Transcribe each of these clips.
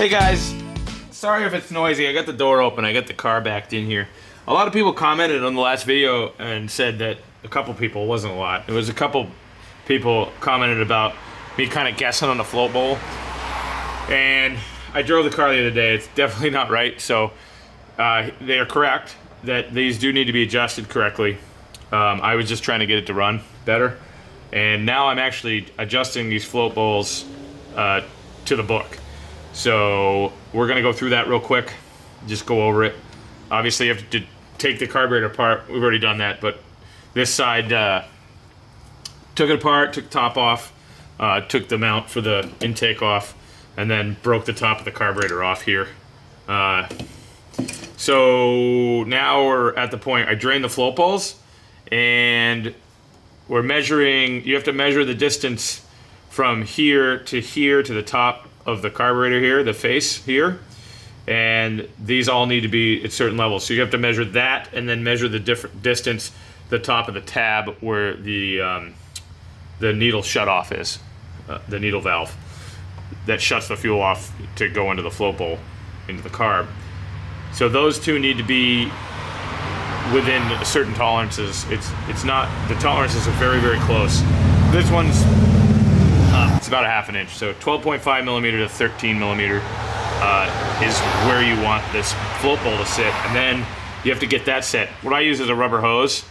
Hey guys, sorry if it's noisy. I got the door open. I got the car backed in here. A lot of people commented on the last video and said that a couple people, it wasn't a lot. It was a couple people commented about me kind of guessing on the float bowl. And I drove the car the other day. It's definitely not right. So they are correct that these do need to be adjusted correctly. I was just trying to get it to run better. And now I'm actually adjusting these float bowls to the book. So we're gonna go through that real quick, just go over it. Obviously you have to take the carburetor apart. We've already done that, but this side, took it apart, took the top off, took the mount for the intake off, and then broke the top of the carburetor off here. So now we're at the point, I drained the float bowls, and we're measuring, you have to measure the distance from here to the top of the carburetor here, the face here, and these all need to be at certain levels. So you have to measure that, and then measure the different distance, the top of the tab where the needle shut off is, the needle valve that shuts the fuel off to go into the float bowl, into the carb. So those two need to be within certain tolerances. It's not, the tolerances are very, very close. This one's it's about a ½ inch, so 12.5 millimeter to 13 millimeter is where you want this float bowl to sit, and then you have to get that set. What I use is a rubber hose,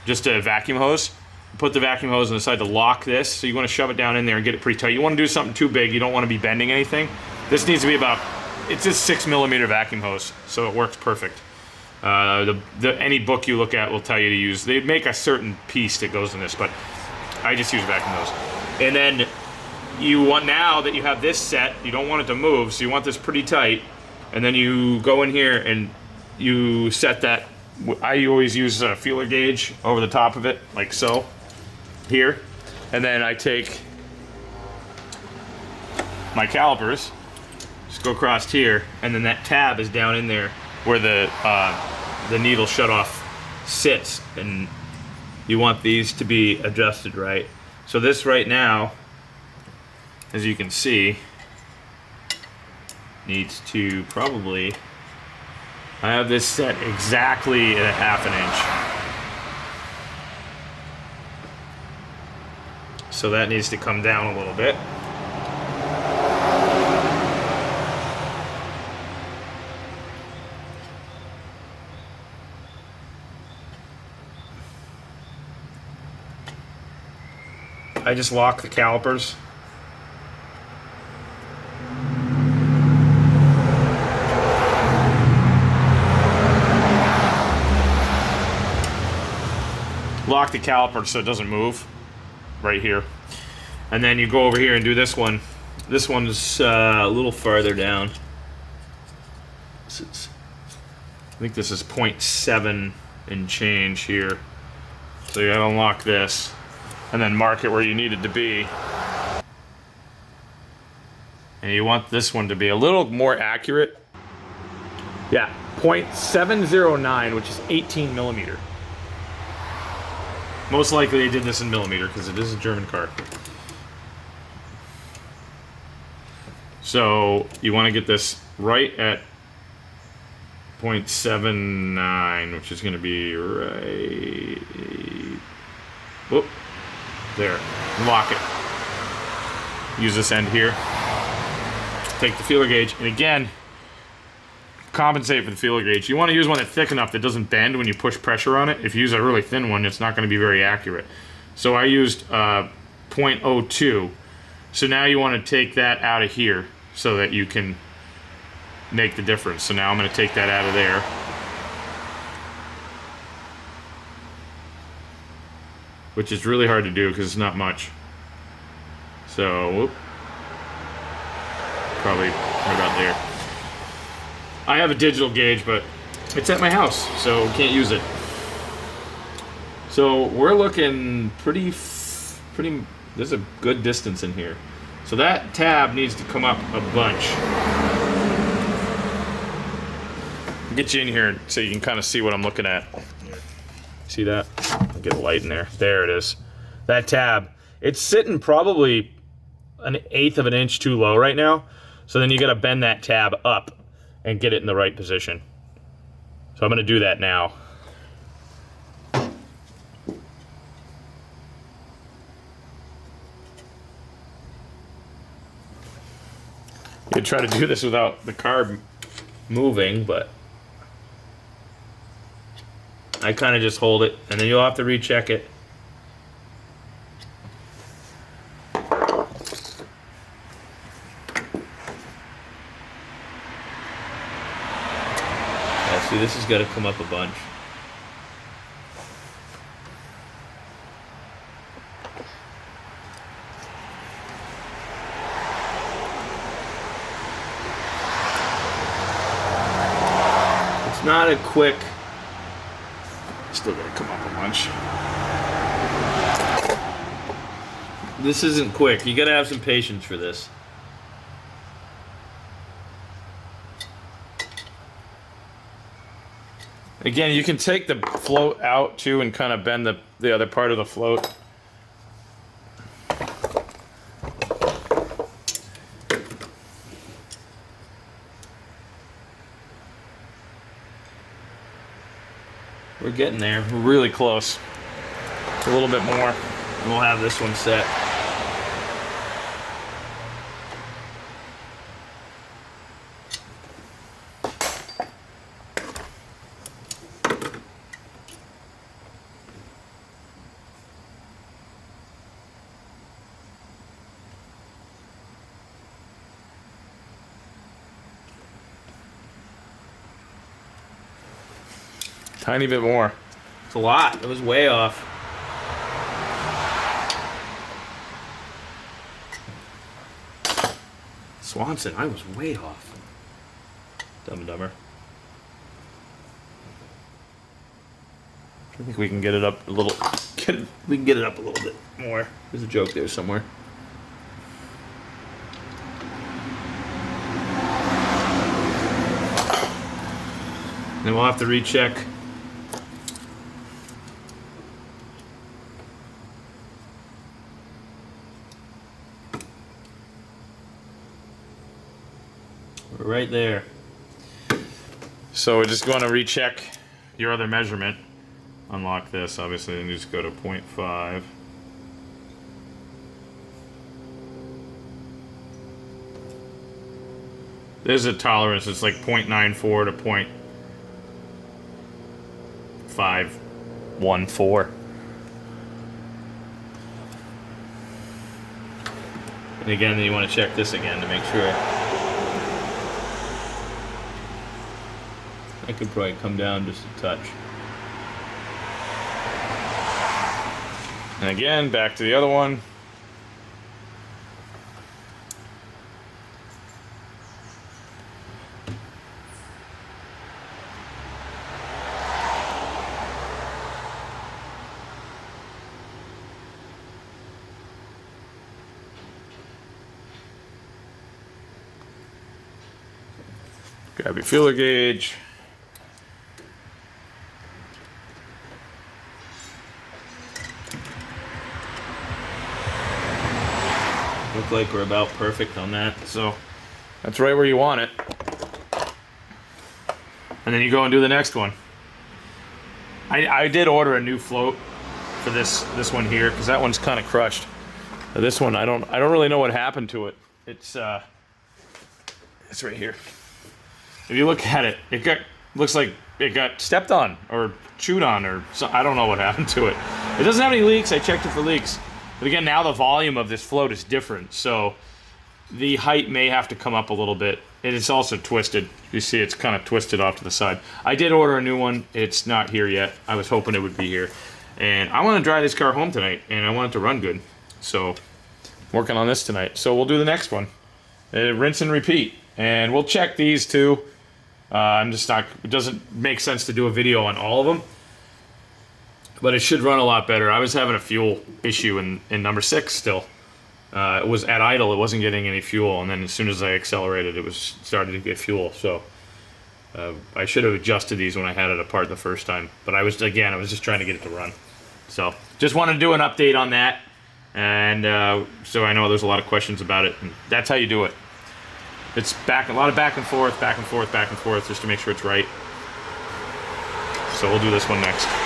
just a vacuum hose. Put the vacuum hose on the side to lock this, so you want to shove it down in there and get it pretty tight. You want to do something too big, you don't want to be bending anything. This needs to be about, it's a 6 millimeter vacuum hose, so it works perfect. Any book you look at will tell you to use, they make a certain piece that goes in this, but I just use a vacuum hose. And then you want, now that you have this set, you don't want it to move, so you want this pretty tight, and then you go in here and you set that. I always use a feeler gauge over the top of it, like so, here, and then I take my calipers, just go across here, and then that tab is down in there where the needle shut off sits, and you want these to be adjusted right. So this right now, as you can see, needs to probably, I have this set exactly at a ½ inch. So that needs to come down a little bit. I just lock the calipers. Lock the caliper so it doesn't move right here, and then you go over here and do this one. This one's a little farther down. I think this is 0.7 and change here, so you gotta unlock this and then mark it where you need it to be, and you want this one to be a little more accurate. Yeah, 0.709, which is 18 millimeter. Most likely they did this in millimeter because it is a German car. So you want to get this right at 0.79, which is going to be right, whoop, there, lock it. Use this end here. Take the feeler gauge, and again, compensate for the feeler gauge. You want to use one that's thick enough that doesn't bend when you push pressure on it. If you use a really thin one, it's not going to be very accurate. So I used 0.02. So now you want to take that out of here so that you can make the difference. So now I'm going to take that out of there. Which is really hard to do because it's not much. So, whoop. Probably right about there. I have a digital gauge, but it's at my house, so can't use it. So we're looking pretty, there's a good distance in here. So that tab needs to come up a bunch. I'll get you in here so you can kind of see what I'm looking at. See that? I'll get a light in there. There it is. That tab, it's sitting probably 1/8 of an inch too low right now. So then you got to bend that tab up and get it in the right position. So I'm going to do that now. You try to do this without the carb moving, but I kind of just hold it, and then you'll have to recheck it. Yeah, see, this has got to come up a bunch. It's not a quick... Still gotta come up a bunch. This isn't quick. You gotta have some patience for this. Again, you can take the float out too and kind of bend the other part of the float. We're getting there. We're really close. A little bit more, and we'll have this one set. Tiny bit more. It's a lot. It was way off. Swanson, I was way off. Dumb and Dumber. I think we can get it up a little. We can get it up a little bit more. There's a joke there somewhere. Then we'll have to recheck. We're right there. So we're just going to recheck your other measurement. Unlock this, obviously, and just go to 0.5. There's a tolerance. It's like 0.94 to 0.514. And again, you want to check this again to make sure. I could probably come down just a touch. And again, back to the other one. Grab your feeler gauge. Look like we're about perfect on that, so that's right where you want it. And then you go and do the next one. I did order a new float for this one here because that one's kind of crushed. This one I don't really know what happened to it. It's right here. If you look at it, looks like it got stepped on or chewed on or I don't know what happened to it. It doesn't have any leaks. I checked it for leaks. But again, now the volume of this float is different, so the height may have to come up a little bit. And it's also twisted. You see it's kind of twisted off to the side. I did order a new one. It's not here yet. I was hoping it would be here. And I want to drive this car home tonight, and I want it to run good. So I'm working on this tonight. So we'll do the next one. Rinse and repeat. And we'll check these too. It doesn't make sense to do a video on all of them. But it should run a lot better. I was having a fuel issue in number 6 still. It was at idle, it wasn't getting any fuel, and then as soon as I accelerated, it was starting to get fuel. So I should have adjusted these when I had it apart the first time. But I was just trying to get it to run. So just wanted to do an update on that. And so I know there's a lot of questions about it. And that's how you do it. It's a lot of back and forth, back and forth, back and forth, just to make sure it's right. So we'll do this one next.